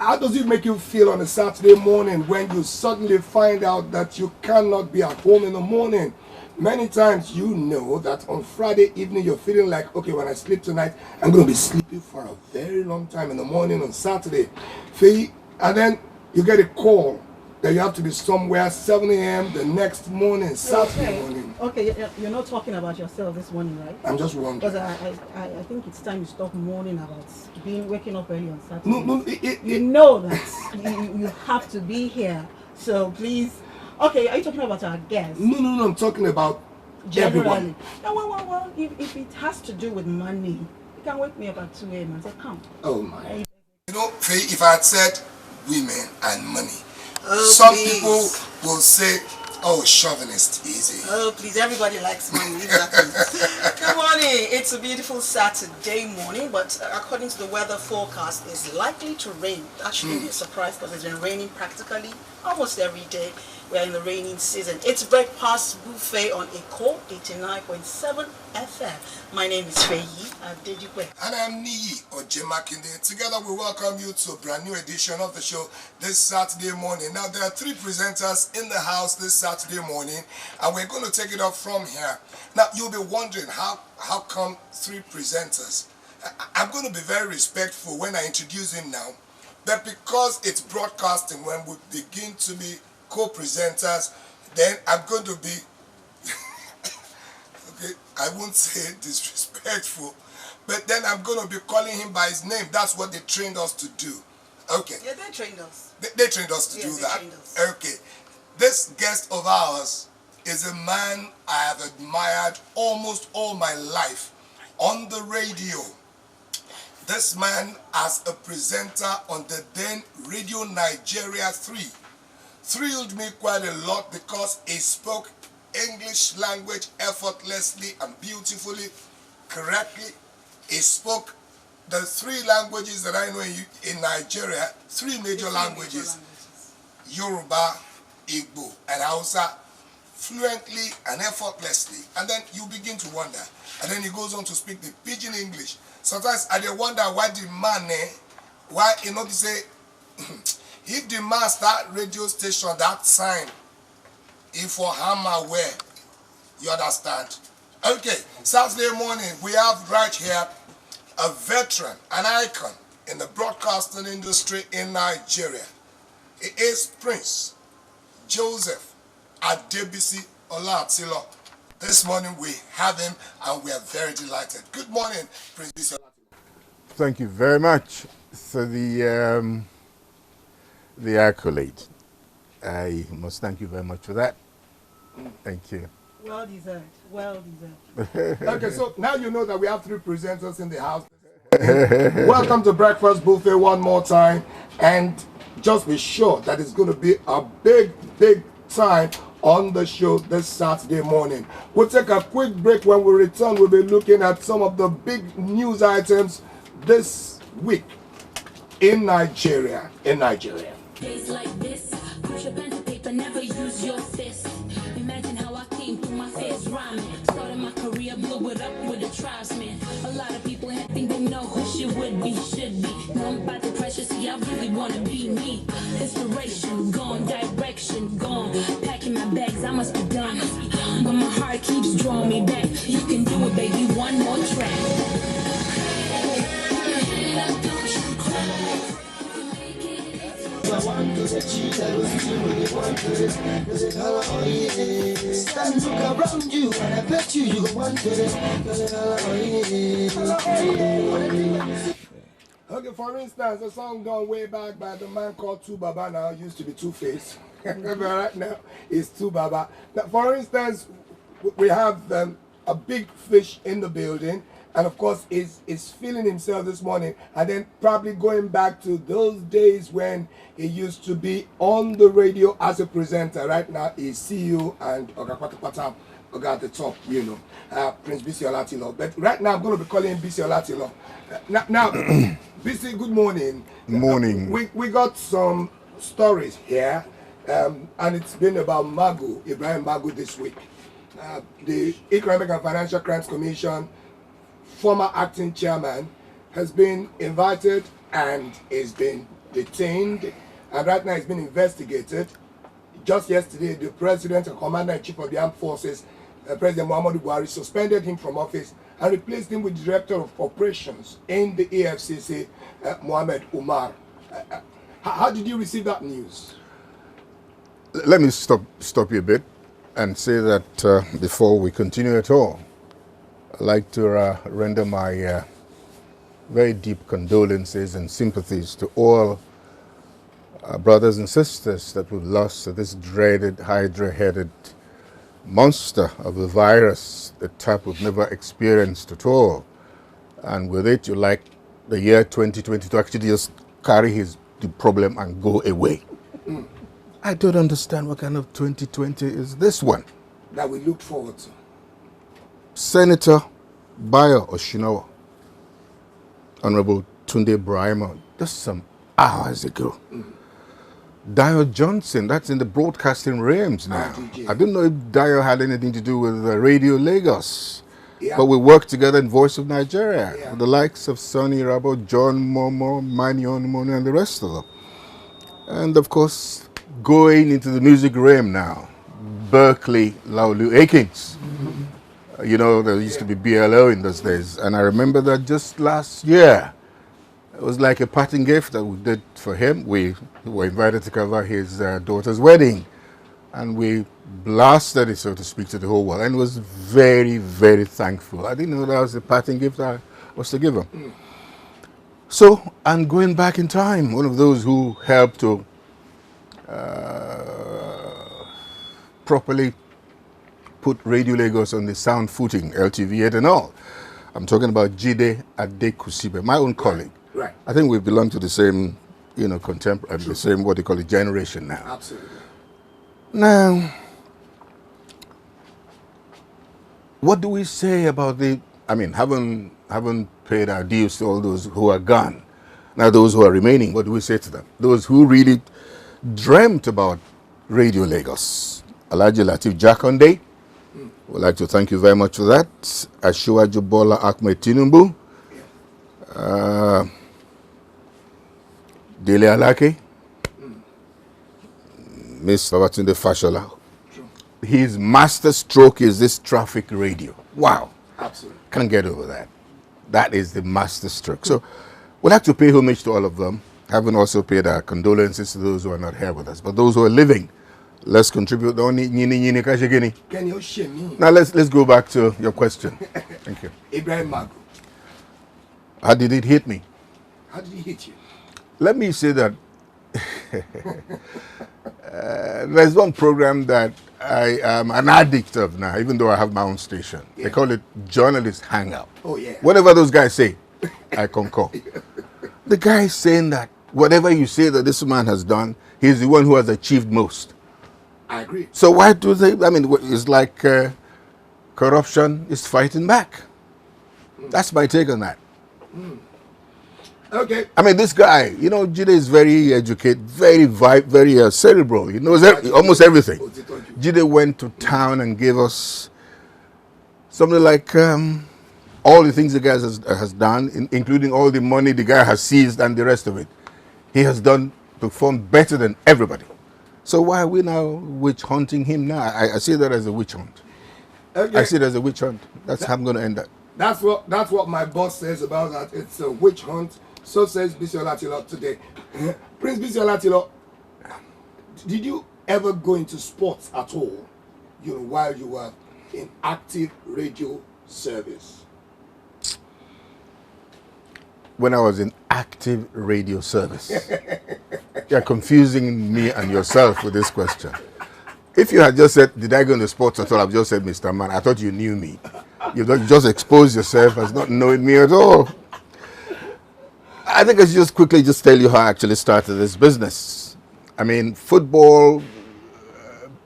How does it make you feel on a Saturday morning when you suddenly find out that you cannot be at home in the morning? Many times you know that on Friday evening you're feeling like, okay, when I sleep tonight, I'm going to be sleeping for a very long time in the morning on Saturday. And then you get a call that you have to be somewhere 7 a.m. the next morning, Saturday morning. Okay, you're not talking about yourself this morning, right? I'm just wondering. Because I think it's time you stop mourning about waking up early on Saturday. No, you know that you have to be here. So please, okay, are you talking about our guests? No, I'm talking about generally. Everyone. No, well, if it has to do with money, you can wake me up at 2 a.m. and say, come. Oh my. You know, if I had said women and money, some people will say, oh, chauvinist, easy. Oh, please, everybody likes money. Good morning. It's a beautiful Saturday morning, but according to the weather forecast, it's likely to rain. That shouldn't be a surprise because it's been raining practically almost every day. We're in the raining season. It's Breakfast Buffet on Echo 89.7 FM. My name is Feyi Adejikwe. And I'm Niyi Ojemakinde. Together we welcome you to a brand new edition of the show this Saturday morning. Now there are three presenters in the house this Saturday morning, and we're going to take it up from here. Now you'll be wondering how come three presenters? I'm going to be very respectful when I introduce him now, but because it's broadcasting, when we begin to be co-presenters, then I'm going to be okay, I won't say disrespectful, but then I'm going to be calling him by his name. That's what they trained us to do. Okay. Yeah, they trained us. They trained us to do that. Okay. This guest of ours is a man I have admired almost all my life on the radio. This man, as a presenter on the then Radio Nigeria 3, thrilled me quite a lot because he spoke English language effortlessly and beautifully, correctly. He spoke the three languages that I know in Nigeria, three major languages, Yoruba, Igbo, and Hausa, fluently and effortlessly. And then you begin to wonder. And then he goes on to speak the pidgin English. Sometimes I wonder why the man, why, you know, they say, if the man start radio station that time, if for hammer where, you understand? Okay, Saturday morning, we have right here a veteran, an icon in the broadcasting industry in Nigeria. It is Prince Joseph Bisi Olatilo. This morning we have him and we are very delighted. Good morning, Prince Bisi Olatilo. Thank you very much for the accolade. I must thank you very much for that. Thank you. Well deserved. Well deserved. Okay, so now you know that we have three presenters in the house. Welcome to Breakfast Buffet one more time. And just be sure that it's going to be a big time on the show this Saturday morning. We'll take a quick break. When we return, we'll be looking at some of the big news items this week in Nigeria. Days like this, push your pen to paper, never use your fist. Imagine how I came through my face rhyming. Started my career, blew it up with a tribesman. A lot of people here think they know who she would be, should be. Know I'm about the pressure, see I really wanna be me. Inspiration gone, direction gone. Packing my bags, I must be done. But my heart keeps drawing me back. You can do it, baby, one more track. Stand look around you and I bet you want it. Okay, for instance, a song gone way back by the man called Two Baba, now used to be Two Face. But right now it's Two Baba. Now, for instance, we have a big fish in the building, and of course is feeling himself this morning, and then probably going back to those days when he used to be on the radio as a presenter. Right now he's CEO and Oga at the top, you know, Prince Bisi Olatilo. But right now I'm going to be calling him Bisi Olatilo. Now Bisi, good morning. Morning. We got some stories here, and it's been about Ibrahim Magu this week. The Economic and Financial Crimes Commission former acting chairman has been invited and is being detained, and right now he's been investigated. Just yesterday, the President and Commander-in-Chief of the Armed Forces, President Muhammadu Buhari, suspended him from office and replaced him with Director of Operations in the AFCC, Mohammed Umar. How did you receive that news? Let me stop you a bit and say that before we continue at all, I'd like to render my very deep condolences and sympathies to all brothers and sisters that we've lost to this dreaded hydra-headed monster of a virus, the type we've never experienced at all. And with it, you like the year 2020 to actually just carry the problem and go away. I don't understand what kind of 2020 is this one. That we look forward to. Senator Bayo Oshinawa, Honorable Tunde Brahima, just some hours ago. Dio Johnson, that's in the broadcasting realms now. I don't know if Dio had anything to do with Radio Lagos. Yeah. But we work together in Voice of Nigeria, with the likes of Sonny Rabo, John Momo, Manion Mono, and the rest of them. And of course, going into the music realm now, Berkeley Laulu Akins. You know, there used to be BLO in those days. And I remember that just last year, it was like a parting gift that we did for him. We were invited to cover his daughter's wedding. And we blasted it, so to speak, to the whole world. And was very, very thankful. I didn't know that was the parting gift I was to give him. So, and going back in time, one of those who helped to properly put Radio Lagos on the sound footing, LTV8 and all. I'm talking about Jide Adekusibe, my own colleague. Right. I think we belong to the same, contemporary, the same, what they call it, generation now. Absolutely. Now, what do we say about haven't paid our dues to all those who are gone. Now those who are remaining, what do we say to them? Those who really dreamt about Radio Lagos. Alhaji Lateef Jakonde, we'd like to thank you very much for that. Asiwaju Bola Ahmed Tinubu, Dele Alake, Miss Babatunde Fashola. His master stroke is this traffic radio. Wow. Absolutely. Can't get over that. That is the master stroke. So we'd like to pay homage to all of them. Having also paid our condolences to those who are not here with us. But those who are living, let's contribute. Now let's go back to your question. Thank you. Ibrahim Magu. How did it hit me? How did he hit you? Let me say that there's one program that I am an addict of now, even though I have my own station. Yeah. They call it Journalist Hangout. Oh, yeah. Whatever those guys say, I concur. The guy is saying that whatever you say that this man has done, he's the one who has achieved most. I agree. So why do they, it's like corruption is fighting back. That's my take on that. Okay. This guy, Jide is very educated, very cerebral. He knows almost everything. Jide went to town and gave us something like all the things the guy has done, including all the money the guy has seized and the rest of it. He has performed better than everybody. So why are we now witch hunting him now? I see that as a witch hunt. Okay. I see it as a witch hunt. That's how I'm going to end that. That's what my boss says about that. It's a witch hunt. So says Bisi Olatilo today. Prince Bisi Olatilo, did you ever go into sports at all, while you were in active radio service? When I was in active radio service. You're confusing me and yourself with this question. If you had just said, did I go into sports at all, I've just said, Mr. Man, I thought you knew me. You just exposed yourself as not knowing me at all. I think I should just quickly tell you how I actually started this business. Football,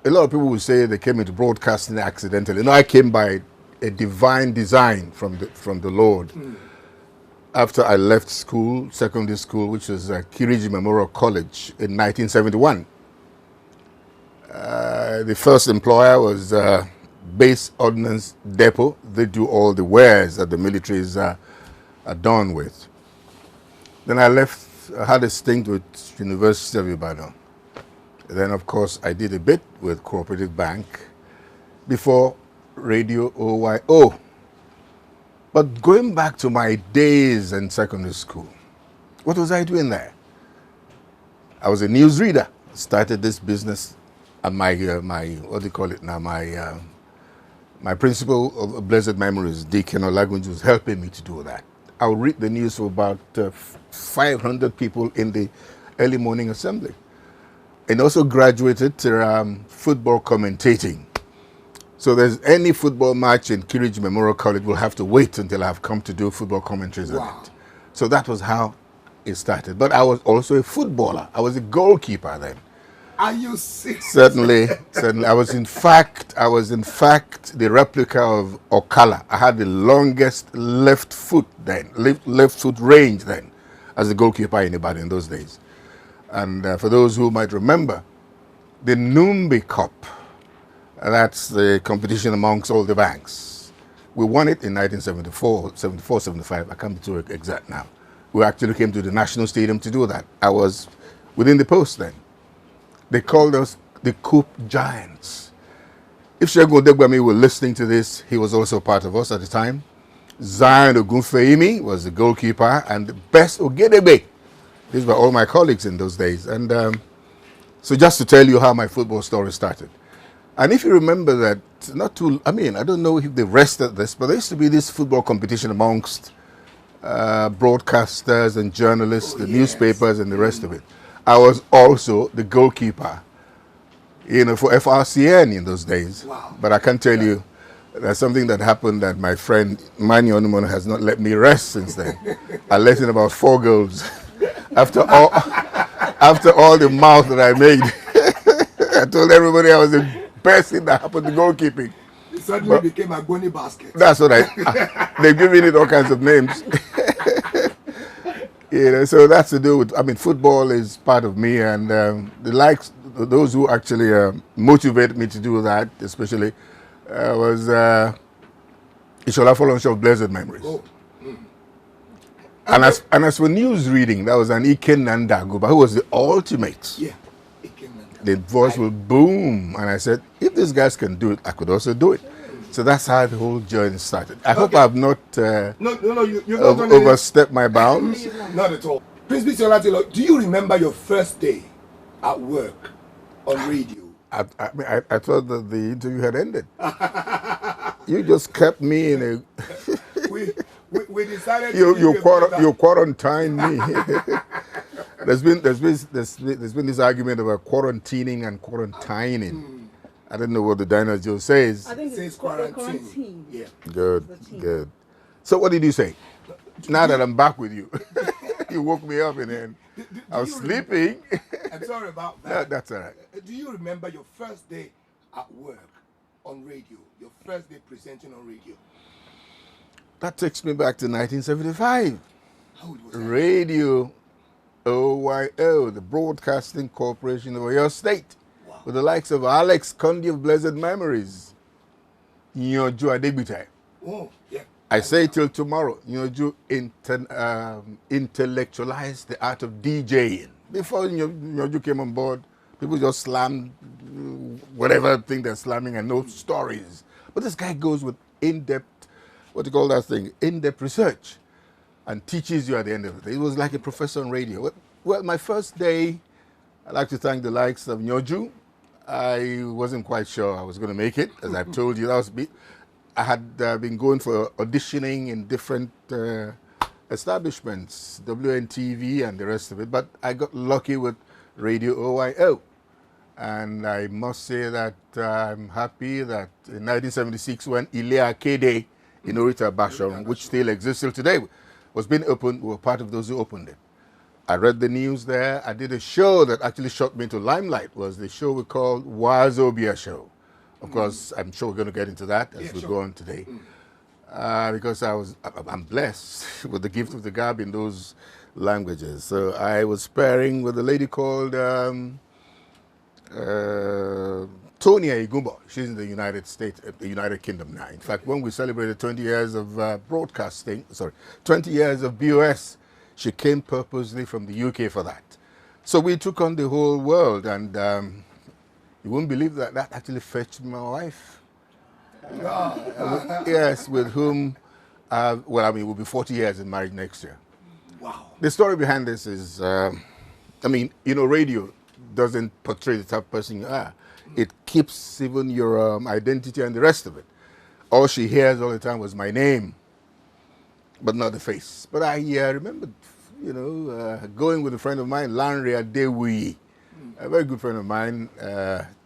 a lot of people will say they came into broadcasting accidentally. No, I came by a divine design from the Lord. After I left school, secondary school, which was Kiriji Memorial College in 1971. The first employer was Base Ordnance Depot. They do all the wares that the militaries are done with. Then I left I had a stint with University of Ibadan. Then, of course, I did a bit with Cooperative Bank before Radio OYO. But going back to my days in secondary school, what was I doing there? I was a newsreader. Started this business, and my what do you call it now? My principal of blessed memories, Deacon Olagunju, was helping me to do that. I would read the news for about 500 people in the early morning assembly, and also graduated to football commentating. So there's any football match in Kiriji Memorial College will have to wait until I've come to do football commentaries on it. So that was how it started. But I was also a footballer. I was a goalkeeper then. Are you serious? Certainly. I was in fact the replica of Okala. I had the longest left foot range then as a goalkeeper in Ibadan in those days. And for those who might remember, the Numbi Cup, that's the competition amongst all the banks. We won it in 1974, 74, 75. I can't be too exact now. We actually came to the National Stadium to do that. I was within the post then. They called us the Coop Giants. If Shegun Odegbami were listening to this, he was also part of us at the time. Zion Ogunfeimi was the goalkeeper, and the best Ogedebe. These were all my colleagues in those days. And so just to tell you how my football story started. And if you remember that, I don't know if they rested this, but there used to be this football competition amongst broadcasters and journalists, the newspapers and the rest of it. I was also the goalkeeper, for FRCN in those days. Wow. But I can tell you, there's something that happened that my friend Mani Onumono has not let me rest since then. I let in about 4 goals. After all the mouth that I made, I told everybody I was the best thing that happened to goalkeeping. It suddenly became a Goni basket. That's what they've given it all kinds of names. So that's to do with, football is part of me, and those who actually motivated me to do that, especially, was Ishola Folonsho of blessed memories. Oh. And as for news reading, that was an Ike Nandaguba, who was the ultimate. Yeah, Ike Nandaguba. The voice will boom, and I said, if these guys can do it, I could also do it. So that's how the whole journey started. I hope I've not overstepped my bounds. Not at all. Prince Bisi Olatilo, do you remember your first day at work on radio? I thought that the interview had ended. You just kept me in a... we decided you quarantined me. There's been this argument about quarantining and quarantining. I don't know what the dinosaur says. I think it's quarantine. Yeah. Good. So what did you say? Now that I'm back with you, you woke me up and then I was sleeping. I'm sorry about that. No, that's all right. Do you remember your first day at work on radio? Your first day presenting on radio? That takes me back to 1975. How old was that? Radio OYO, the Broadcasting Corporation of your state. With the likes of Alex Condi of blessed memories. Nyoju Adegbite. Oh, yeah. I say till tomorrow, Nyoju intellectualized the art of DJing. Before Nyoju came on board, people just slammed whatever thing they're slamming and no stories. But this guy goes with in-depth, in-depth research and teaches you at the end of it. It was like a professor on radio. Well, my first day, I'd like to thank the likes of Nyoju. I wasn't quite sure I was going to make it, as I've told you. I had been going for auditioning in different establishments, WNTV and the rest of it, but I got lucky with Radio OYO. And I must say that I'm happy that in 1976, when Ilea Kede in Orita Basham, which still exists till today, was being opened, we were part of those who opened it. I read the news there. I did a show that actually shot me into limelight. Was the show we called Wazobia Show. Of course, I'm sure we're going to get into that as we go on today. Because I'm blessed with the gift of the gab in those languages. So I was pairing with a lady called Tonia Igumbo. She's in the United States, the United Kingdom now. In fact, when we celebrated 20 years of 20 years of BOS, She came purposely from the UK for that. So we took on the whole world, and you won't believe that actually fetched my wife. Yes, with whom, we'll be 40 years in marriage next year. Wow. The story behind this is, radio doesn't portray the type of person you are. It keeps even your identity and the rest of it. All she hears all the time was my name, but not the face. But I remember, going with a friend of mine, Lanre Adewi, a very good friend of mine,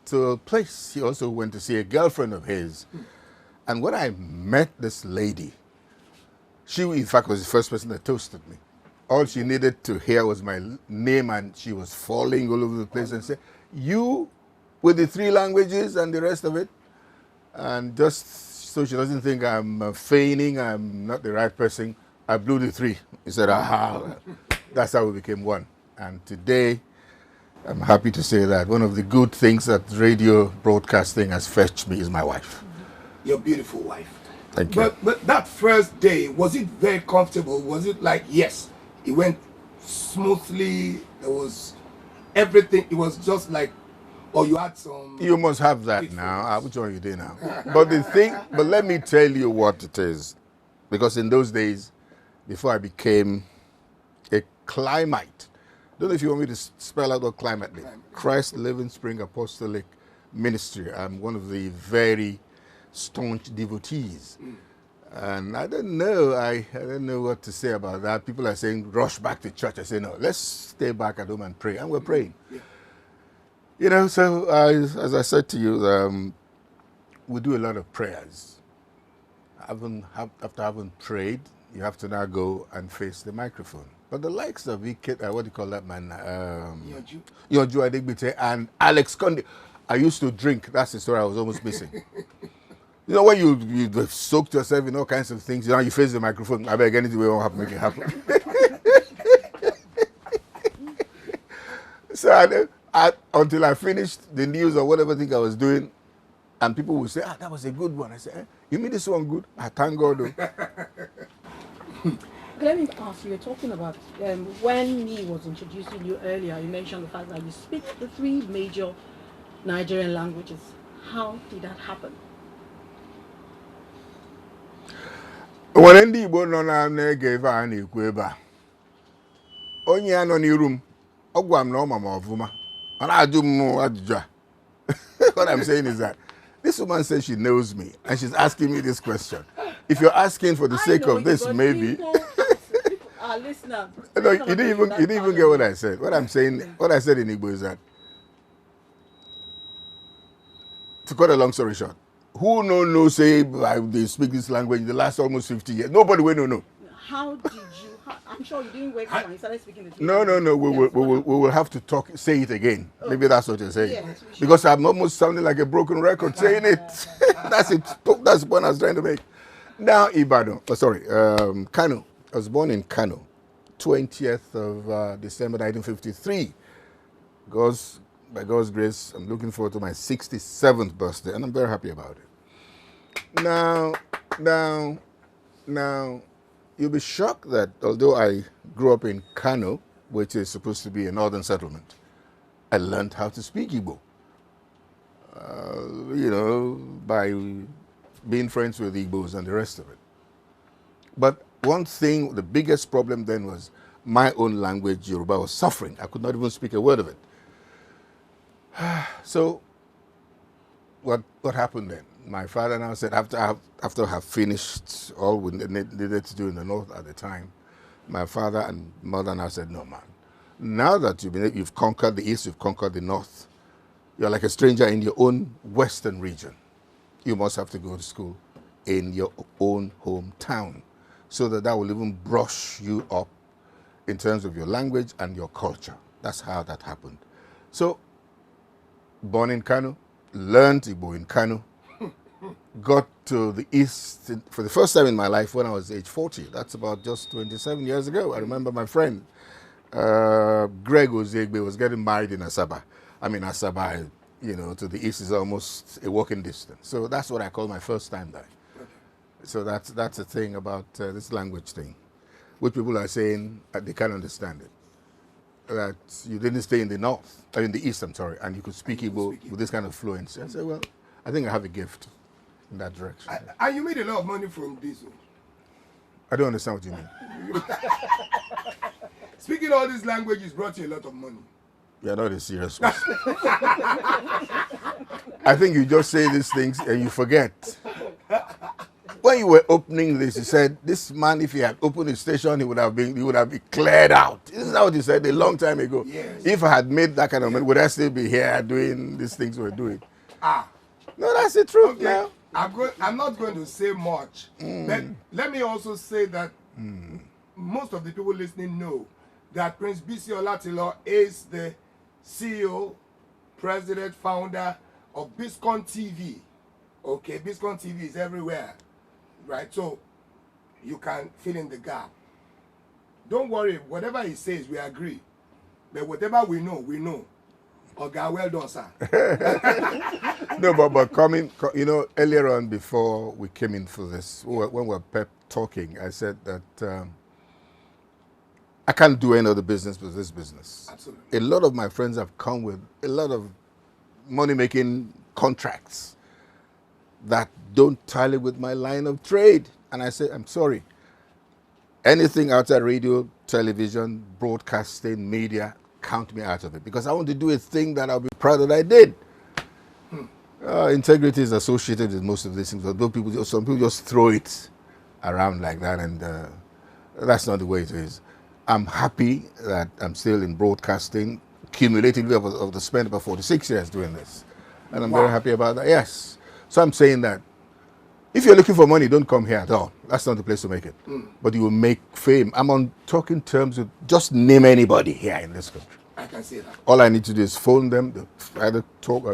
to a place. He also went to see a girlfriend of his. And when I met this lady, she, in fact, was the first person that toasted me. All she needed to hear was my name, and she was falling all over the place and said, "You, with the 3 languages and the rest of it," and just so she doesn't think I'm feigning, I'm not the right person, I blew the 3. He said, "Aha." That's how we became one. And today, I'm happy to say that one of the good things that radio broadcasting has fetched me is my wife. Your beautiful wife. Thank you. But that first day, was it very comfortable? Was it like, yes, it went smoothly, there was everything, it was just like, or you had some... You must have that now. Which one you do now? But let me tell you what it is. Because in those days, before I became a climate, don't know if you want me to spell out what climate means. Christ Living Spring Apostolic Ministry. I'm one of the very staunch devotees. And I don't know, I don't know what to say about that. People are saying, rush back to church. I say, no, let's stay back at home and pray. And we're praying. So as I said to you, we do a lot of prayers. After having prayed, you have to now go and face the microphone. But the likes of what do you call that man? Yonju Adegbite and Alex Conde. I used to drink. That's the story I was almost missing. When you soaked yourself in all kinds of things, you face the microphone. I beg anything we won't have to make it happen. So until I finished the news or whatever thing I was doing, and people would say, that was a good one. I said, you mean this one good? I thank God. Let me ask you, you're talking about when he was introducing you earlier, you mentioned the fact that you speak the 3 major Nigerian languages. How did that happen? When ndị Igbo nọ na-ege ebe a na-ekwu ebe a, onye ya nọ n'iru m, ọ gwa m na ọ ma m ọfụma. Ọ na-ajụ m ajụjụ a. What I'm saying is that this woman says she knows me, and she's asking me this question. If you're asking for the sake of this, maybe. Listener. No, you didn't even get what I said. What I'm saying, what I said in Igbo is that, to cut a long story short, who say they speak this language in the last almost 50 years? Nobody will know. How did you? I'm sure you didn't wake up and you started speaking the No. We will have to say it again. Oh. Maybe that's what you're saying. Yes, because I'm almost sounding like a broken record saying it. That's it. That's the point I was trying to make. Now, Ibadan. Kano. I was born in Kano, 20th of December 1953. By God's grace, I'm looking forward to my 67th birthday, and I'm very happy about it. Now, you'll be shocked that although I grew up in Kano, which is supposed to be a northern settlement, I learned how to speak Igbo. By being friends with Igbos and the rest of it. But one thing, the biggest problem then was my own language, Yoruba, was suffering. I could not even speak a word of it. So, what happened then? My father now said, after I have finished all we needed to do in the north at the time, my father and mother now said, no, man. Now that you've conquered the east, you've conquered the north, you're like a stranger in your own western region. You must have to go to school in your own hometown, so that will even brush you up in terms of your language and your culture. That's how that happened. So, born in Kano, learned Igbo in Kano, got to the east for the first time in my life when I was age 40. That's about just 27 years ago. I remember my friend, Greg Ozegbe, was getting married in Asaba. I mean, Asaba, to the east is almost a walking distance. So that's what I call my first time there. So that's the thing about this language thing. which people are saying that they can't understand it. That you didn't stay in the north, or in the east, I'm sorry, and you could speak Igbo with this kind of fluency. I said, well, I think I have a gift in that direction. And you made a lot of money from this. I don't understand what you mean. Speaking all these languages brought you a lot of money. You're not a serious person. I think you just say these things and you forget. When you were opening this, you said, this man, if he had opened his station, he would have been cleared out. This is what you said a long time ago. Yes. If I had made that kind of money, would I still be here doing these things we're doing? No, that's the truth. Okay. Now. I'm not going to say much, but let me also say that most of the people listening know that Prince Bisi Olatilo is the CEO, president, founder of Biscon TV. Okay, Biscon TV is everywhere, right? So you can fill in the gap. Don't worry, whatever he says, we agree. But whatever we know, we know. Okay, well done, sir. No, but coming, earlier on before we came in for this, when we were talking, I said that I can't do any other business with this business. Absolutely. A lot of my friends have come with a lot of money-making contracts that don't tally with my line of trade. And I say, I'm sorry. Anything outside radio, television, broadcasting, media, count me out of it. Because I want to do a thing that I'll be proud that I did. Integrity is associated with most of these things. Although some people just throw it around like that, and that's not the way it is. I'm happy that I'm still in broadcasting, cumulatively of the spent about 46 years doing this. And I'm very happy about that, yes. So I'm saying that if you're looking for money, don't come here at all. That's not the place to make it. But you will make fame. I'm on talking terms with just name anybody here in this country. I can say that. All I need to do is phone them, either talk,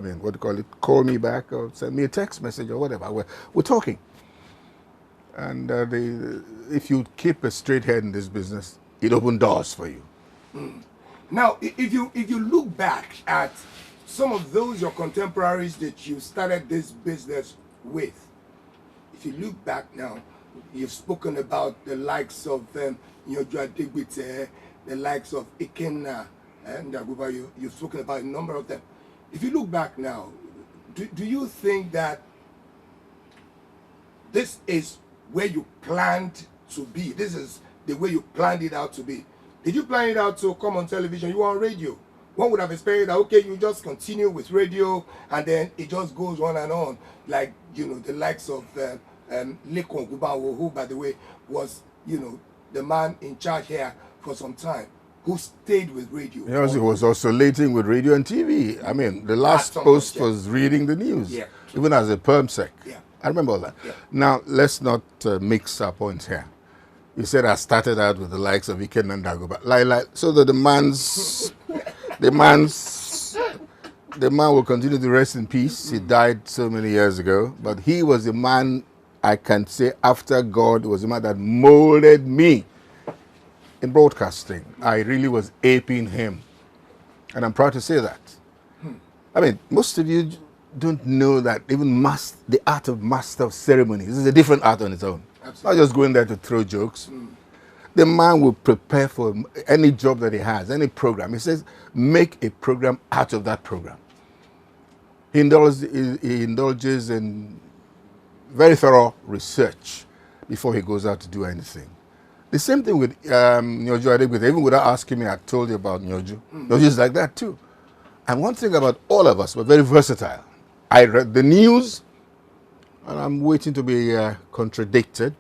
call me back or send me a text message or whatever. We're talking. And if you keep a straight head in this business, it opens doors for you. Now, if you look back at some of those your contemporaries that you started this business with, if you look back now, you've spoken about the likes of Nyojo Adegbite, the likes of Ikenna, and you've spoken about a number of them. If you look back now, do you think that this is where you planned to be? This is the way you planned it out to be? Did you plan it out to come on television? You were on radio. One would have expected that, okay, you just continue with radio and then it just goes on and on. Like, the likes of Lekon Gubawo, who, by the way, was, the man in charge here for some time, who stayed with radio. Yes, he was oscillating with radio and TV. I mean, the last post was reading the news, even as a perm sec. Yeah. I remember all that. Yeah. Now, let's not mix our points here. You said I started out with the likes of Iken and Dagoba. So that the man will continue to rest in peace. He died so many years ago. But he was the man, I can say, after God, was the man that molded me in broadcasting. I really was aping him. And I'm proud to say that. I mean, most of you don't know that even the art of master of ceremonies is a different art on its own. Absolutely. Not just going there to throw jokes. The man will prepare for any job that he has, any program. He says, make a program out of that program. He indulges in very thorough research before he goes out to do anything. The same thing with Nyojo Adegbite. Even without asking me, I told you about Nyojo. Nyojo is like that too. And one thing about all of us, we're very versatile. I read the news, and I'm waiting to be contradicted.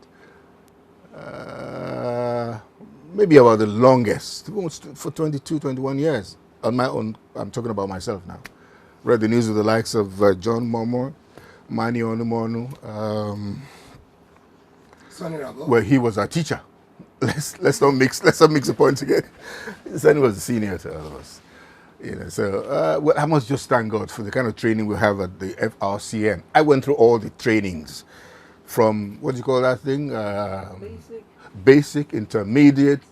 Maybe about the longest, for 22, 21 years. On my own, I'm talking about myself now. Read the news with the likes of John Momo, Mani Onumonu, where he was our teacher. Let's not mix the points again. Sonny was the senior to all of us. So I must just thank God for the kind of training we have at the FRCN. I went through all the trainings from, what do you call that thing? Basic, intermediate,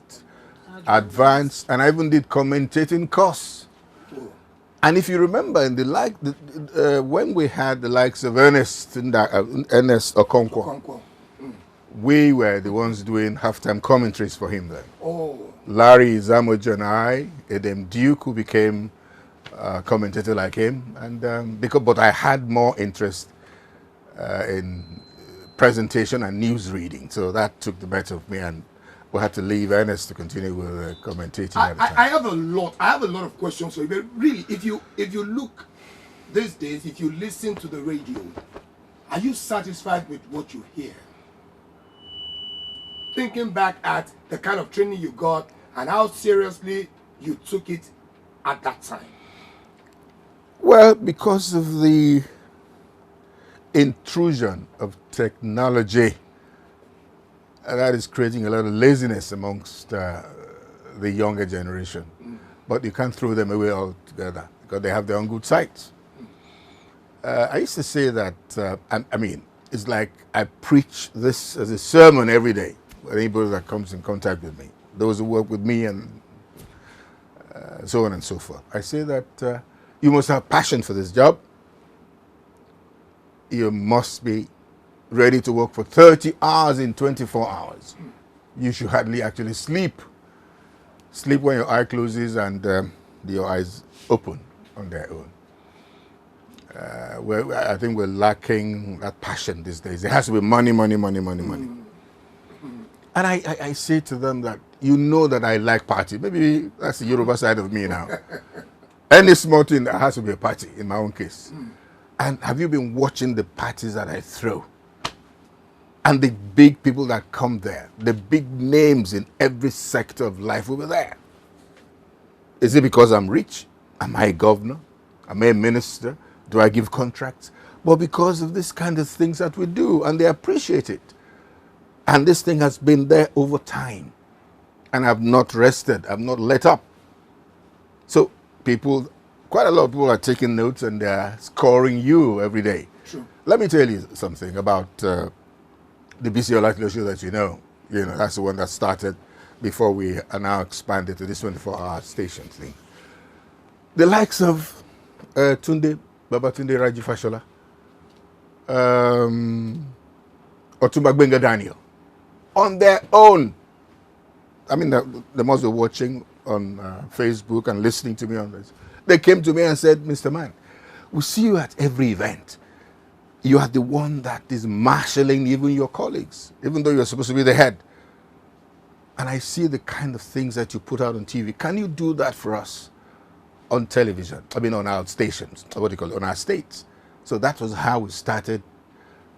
advanced, and I even did commentating course. And if you remember, in when we had the likes of Ernest Okonkwo, We were the ones doing halftime commentaries for him then. Oh. Larry Zamojo and I, Edem Duke, who became a commentator like him, and but I had more interest in presentation and news reading, so that took the better of me, and we had to leave Ernest to continue with commentating at the time. I have a lot of questions for you, but really, if you look these days, if you listen to the radio, are you satisfied with what you hear? Thinking back at the kind of training you got and how seriously you took it at that time. Well, because of the intrusion of technology, that is creating a lot of laziness amongst the younger generation. But you can't throw them away altogether because they have their own good sides. I used to say that, I mean, it's like I preach this as a sermon every day for anybody that comes in contact with me, those who work with me, and so on and so forth. I say that you must have passion for this job. You must be ready to work for 30 hours in 24 hours. You should hardly actually sleep. Sleep when your eye closes and your eyes open on their own. I think we're lacking that passion these days. It has to be money, money, money, money, money. And I say to them that you know that I like party. Maybe that's the Yoruba side of me now. Any small thing, there has to be a party in my own case. And have you been watching the parties that I throw? And the big people that come there, the big names in every sector of life over there. Is it because I'm rich? Am I a governor? Am I a minister? Do I give contracts? But because of this kind of things that we do, and they appreciate it. And this thing has been there over time. And I've not rested. I've not let up. So people, quite a lot of people are taking notes and they're scoring you every day. True. Let me tell you something about the Bisi Olatilo show that you know. You know, that's the one that started before we are now expanded to this 24-hour station thing. The likes of Tunde, Babatunde Raji Fashola, Otumba Gbenga Daniel, on their own. I mean, they must be watching on Facebook and listening to me on this. They came to me and said, Mr. Man, we see you at every event. You are the one that is marshalling even your colleagues, even though you're supposed to be the head. And I see the kind of things that you put out on TV. Can you do that for us on television? I mean, on our stations, what do you call it, on our states. So that was how we started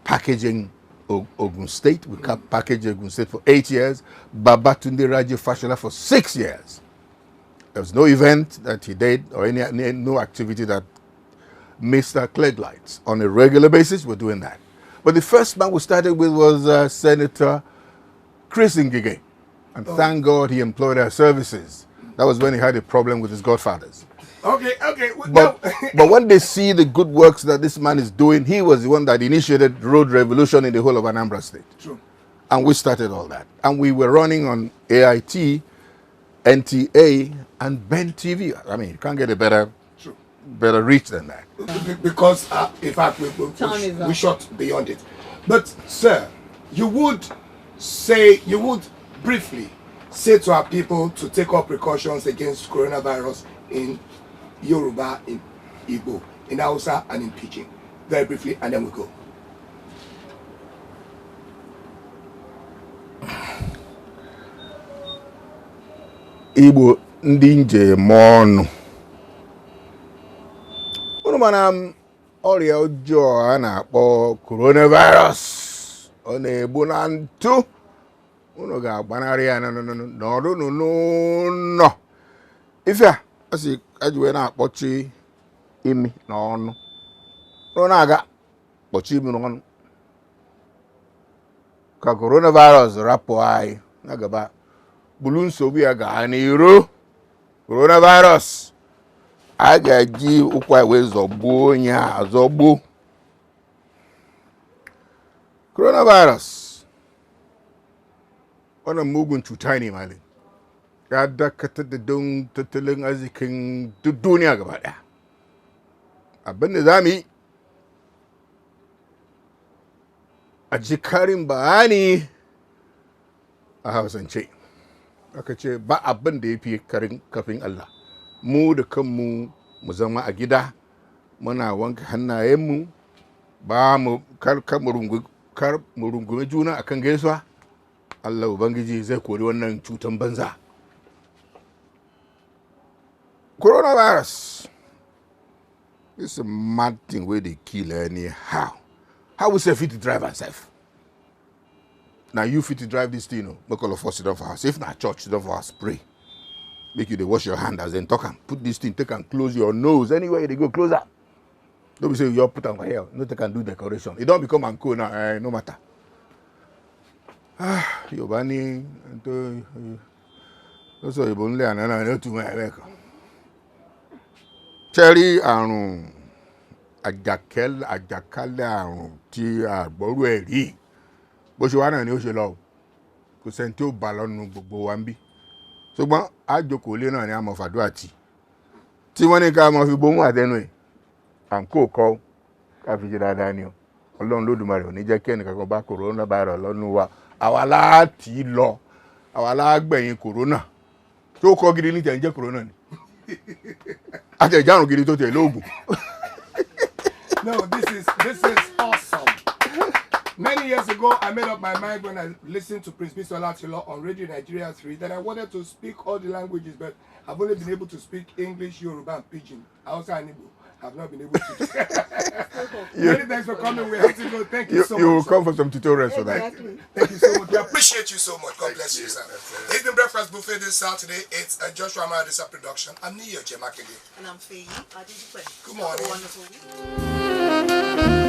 packaging Ogun State. We packaged Ogun State for 8 years. Babatunde Raji Fashola for 6 years. There was no event that he did or no activity that missed our cleared lights. On a regular basis, we're doing that. But the first man we started with was Senator Chris Ngige. And thank God he employed our services. That was when he had a problem with his godfathers. Okay. But when they see the good works that this man is doing, he was the one that initiated road revolution in the whole of Anambra State. True. And we started all that. And we were running on AIT, NTA, and Ben TV. I mean, you can't get a better reach than that. Because, in fact, we shot beyond it. But, sir, you would briefly say to our people to take up precautions against coronavirus in Yoruba, in Igbo, in Hausa, and in Pidgin. Very briefly, and then we go. Igbo ndị njem ọnụ. Unu mana ọrịa ọjọọ a na-akpọ coronavirus. Ọ na-egbu na ntụ. Unu ga-agbanarị ya n'ọdụ n'ụlọ. Ife a, asị ajiwe na-akpọchi imi n'ọnụ. Unu na-aga kpọchi imi n'ọnụ. Ka coronavirus rapụ anyị na-agaba. Bulu nsogbu ya gaa n'iru. Coronavirus. A ga-eji ụkwa wee zọgbuo onye a zọgbuo. Coronavirus. Wannan mugun cuta ne malin. Ya dakatar da don tattalin arzikin duk duniya gaba ɗaya. Abin da za mu yi a ji karin bayani a hausance aka ce ba abin da ya fi kafin Allah mu da kanmu mu zama a gida muna wanke hannayenmu ba mu kar mu rungume juna akan gaisuwa Allah ubangiji zai kori wannan cutan banza. Coronavirus is a mad thing where they kill anyhow. How we say fit to drive ourselves? Now you fit to drive this thing, make all of us sit down for house. If not church, sit down for house, pray. Make you they wash your hand as then talk and put this thing, take and close your nose. Anywhere they go, close up. Don't be saying you put on my hair. No, they can do decoration. It don't become uncool now, no matter. Yobani, also you only and I know to my work. Cherry àrùn àjàkálẹ̀ àrùn tí àgbọ̀rú ẹ̀ rí bó ṣe wá náà ni ó ṣe lọ kò sẹ́ni tí ó bá lọ́nu gbogbo wa ń bí ṣùgbọ́n àjòkò ilé náà ni a mọ̀ fàdúrà tí wọ́n ní ká mọ̀ fi gbóhùn àtẹnu ẹ̀ à ń kó kọ́ ká fi ṣe dáadáa ni o Ọlọ́run Lódùmarè ò ní jẹ́ kí ẹnìkan kan bá kòrónà báyìí lọ́nu wa àwa láti lọ àwa lágbẹ̀yìn kòrónà tí ó kọ́ gidi ní tẹ̀ ń jẹ́ kòrónà ni. No, this is awesome. Many years ago, I made up my mind when I listened to Prince Bisi Olatilo on Radio Nigeria 3 that I wanted to speak all the languages, but I've only been able to speak English, Yoruba, and Pidgin. Hausa and Igbo. I've not been able to. Many thanks for coming. We have to go. Thank you so much. You will come for some tutorials for that. Thank you so much. We appreciate you so much. God bless you, sir. It's been Breakfast Buffet this Saturday. It's a Joshua Amadisa production. I'm Neo Jemakede. And I'm Faye. Good morning. Wonderful week.